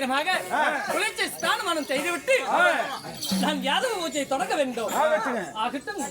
சீக்கிரமாக குளிர்ச்சி ஸ்நானமானம் செய்துவிட்டு நான் யாதவ பூஜையை தொடங்க வேண்டும். ஆகட்டும்.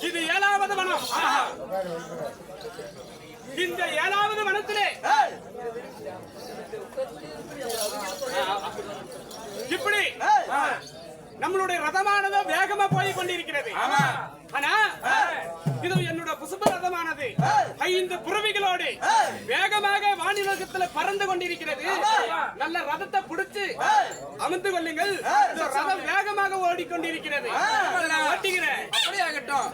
இது 7வது வனம். இந்த 7வது வனத்திலே இப்படி நம்மளுடைய ரதமானது வேகமா போய் கொண்டிருக்கிறது. ஆனா இது என்னோட புஷ்ப ரதமானது 5 புறவிகளோடு வேகமாக வானிலோகத்துல பறந்து கொண்டிருக்கிறது. நல்ல ரதத்தை பிடிச்சு அமர்ந்து கொள்ளுங்கள். ரதம் வேகமாக ஓடிக்கொண்டிருக்கிறது. நான் ஓட்டிக்கிறேன். அப்படியே ஆகட்டும்.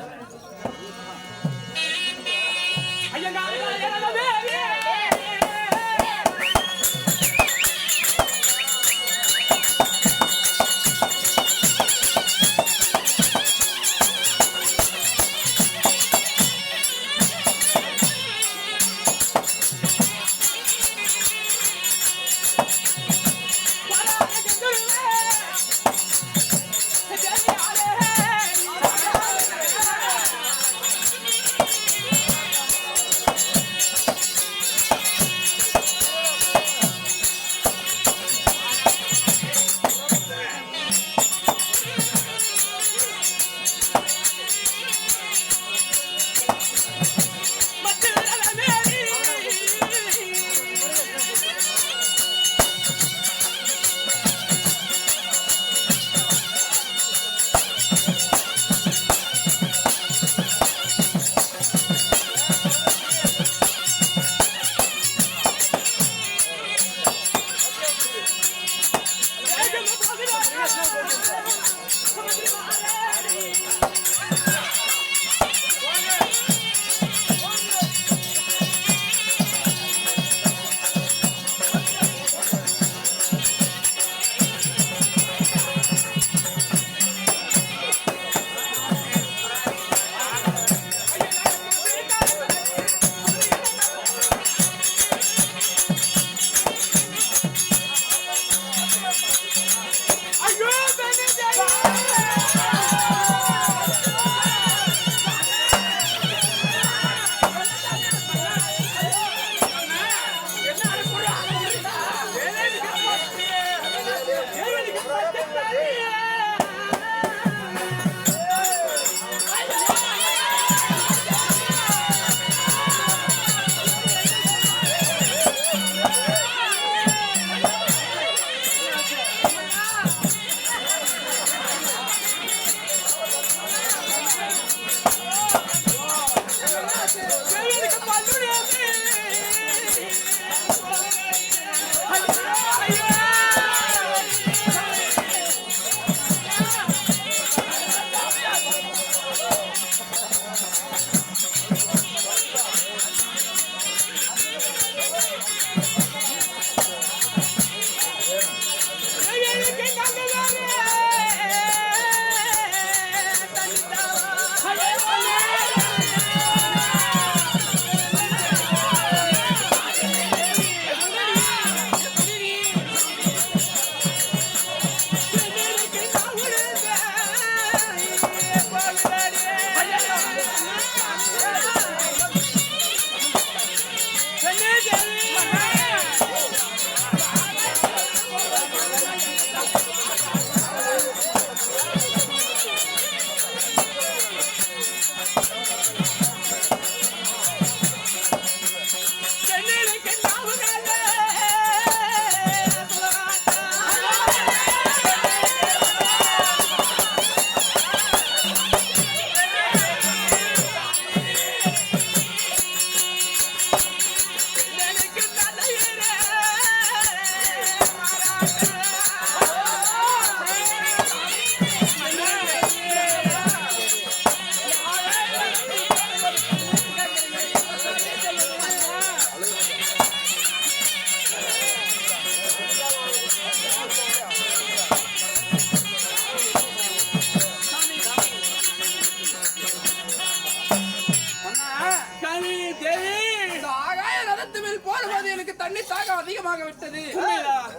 தாகம் அதிகமாக விட்டது.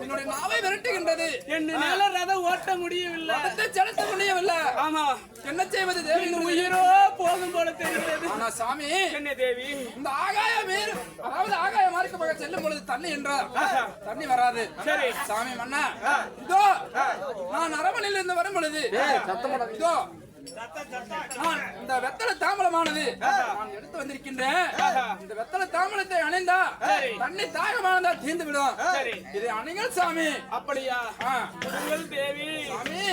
என்னுடைய நாவை விரட்டுகின்றது. என்னால ரதம் ஓட்ட முடியவில்லை, செலுத்த முடியவில்லை. ஆமா, என்ன செய்வது தேவி? உயிரோ போகும் போல தெரிகிறது. ஆனா சாமி, என்ன தேவி, இந்த ஆகாய மீர், அதாவது ஆகாய மார்க்கமாக செல்லும் பொழுது தண்ணி என்றார், தண்ணி வராது. சரி சாமி மன்னா, இதோ நான் அரமனையில் இருந்து வரும் பொழுது இதோ இந்த வெத்தலை தாம்பலமானது நான் எடுத்து வந்திருக்கின்றேன். இந்த வெத்தலை தாம்பலத்தை அணைந்தா தண்ணி தாகமானதா தீர்ந்து விடும். இதை அணைங்கள் சாமி. அப்படியா? தேவி சாமி,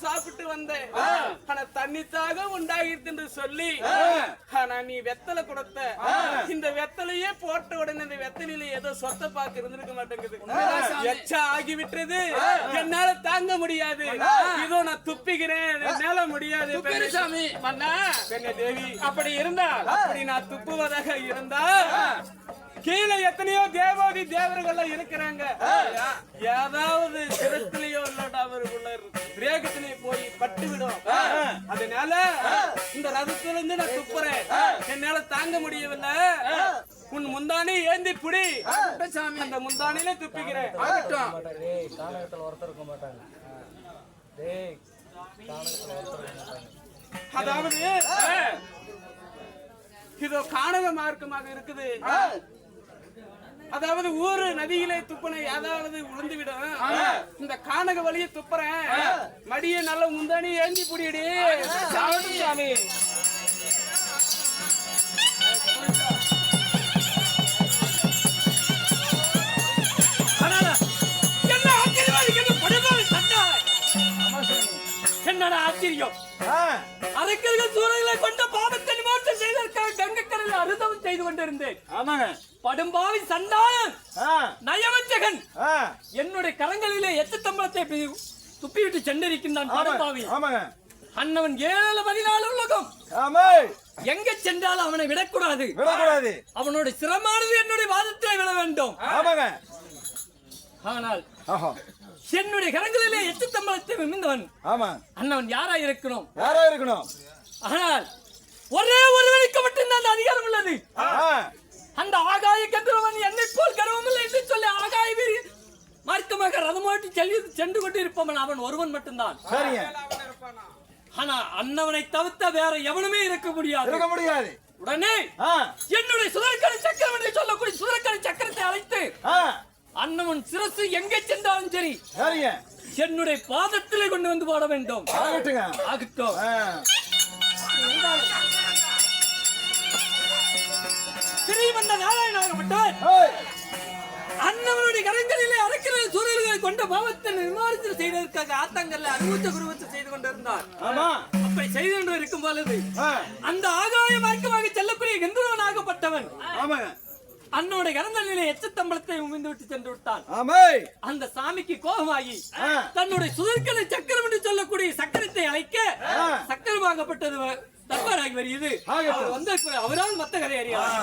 சாப்பிட்டு வந்தேன். ஆனா தண்ணித்தாக உண்டாகிட்டு என்று சொல்லி ஆனா நீ வெத்தலை கொடுத்த இந்த வெத்தலையே போட்ட உடனே இந்த வெத்தலையில ஏதோ சொத்த பாக்கு இருந்திருக்க மாட்டேங்குது. எச்சா ஆகிவிட்டது. என்னால தாங்க முடியாது. இதோ நான் துப்பிக்கிறேன். என்னால முடியாது மன்னா. தேவி அப்படி இருந்தால் அப்படி நான் துப்புவதாக இருந்தா கீழே எத்தனையோ தேவாதி தேவர்கள் இருக்கிறாங்க. ஏதாவது சிரத்திலேயோ இல்லாட்டா அவருக்குள்ள பிரேகத்திலேயே போய் பட்டு விடும். அதனால இந்த ரதத்துல இருந்து நான் துப்புறேன். என்னால தாங்க முடியவில்லை. உன் முந்தானே ஏந்தி புடி. அந்த முந்தானில துப்பிக்கிறேன். அதாவது இதோ காணக மார்க்கமாக இருக்குது. அதாவது ஊரு நதியிலே துப்புனை ஏதாவது விழுந்துவிடும். இந்த கானக வழியை துப்புறேன். மடிய நல்ல முந்தானி ஏந்தி புடியடி சாமி. என்னடா ஆச்சரியம்! அரக்கர்கள் சூரர்களை கொண்ட பாவத்தை நிவாரணம் செய்ததற்காக கங்கைக்கரையில் அருதவம் செய்து கொண்டிருந்தேன். படும்பாவி சண்டாளன் நயவஞ்சகன் என்னுடைய கரங்களிலே எட்டு தம்பளத்தை துப்பிவிட்டு சென்றிருக்கின்றான். படும்பாவி அண்ணவன் 7-14 உலகம் எங்க சென்றாலும் அவனை விடக்கூடாது. அவனோட சிரமானது என்னுடைய வாதத்திலே விட வேண்டும். ஆனால் என்னுடைய கரங்களிலே எட்டு தம்பளத்தை விழுந்தவன் அண்ணவன் யாரா இருக்கணும்? ஆனால் ஒரே ஒருவனுக்கு மட்டும்தான் அதிகாரம் உள்ளது. அந்த ஆகாய கதிரவன் என்னை போல் கர்வம் இல்லை என்று சொல்லி ஆகாய வீரி மார்க்கமாக ரதமாட்டி சென்று கொண்டு இருப்பவன் அவன் ஒருவன் மட்டும்தான். ஆனா அண்ணவனை தவிர்த்த வேற எவனுமே இருக்க முடியாது. உடனே என்னுடைய சுதர்கணி சக்கரம் என்று சொல்லக்கூடிய சுதர்கணி சக்கரத்தை அழைத்து அண்ணவன் சிரசு எங்கே சென்றாலும் சரி என்னுடைய பாதத்திலே கொண்டு வந்து போட வேண்டும். ஆகட்டும். ஸ்ரீமந்த நாராயணாகப்பட்டவர் அண்ணவனுடைய கரங்களிலே அரக்கிற சூழல்களை கொண்ட பாவத்தை நிர்மாணத்தில் செய்வதற்காக ஆத்தங்கல்ல அனுபவத்தை குருவத்தை செய்து கொண்டிருந்தார். அப்படி செய்து கொண்டு இருக்கும் பொழுது அந்த ஆகாய மார்க்கமாக செல்லக்கூடிய கந்தர்வனாகப்பட்டவன் அண்ணோட கரங்களிலே எச்சத்தம்பளத்தை உமிழ்ந்து விட்டு சென்று விட்டான். அந்த சாமிக்கு கோபமாகி தன்னுடைய சுதர்கணி சக்கரம் என்று சொல்லக்கூடிய சக்கரத்தை அழைக்க சக்கரமாகப்பட்டது தர்பாராகி வருகிறது. அவர் வந்து அவரால் மத்த கதை அறியாது.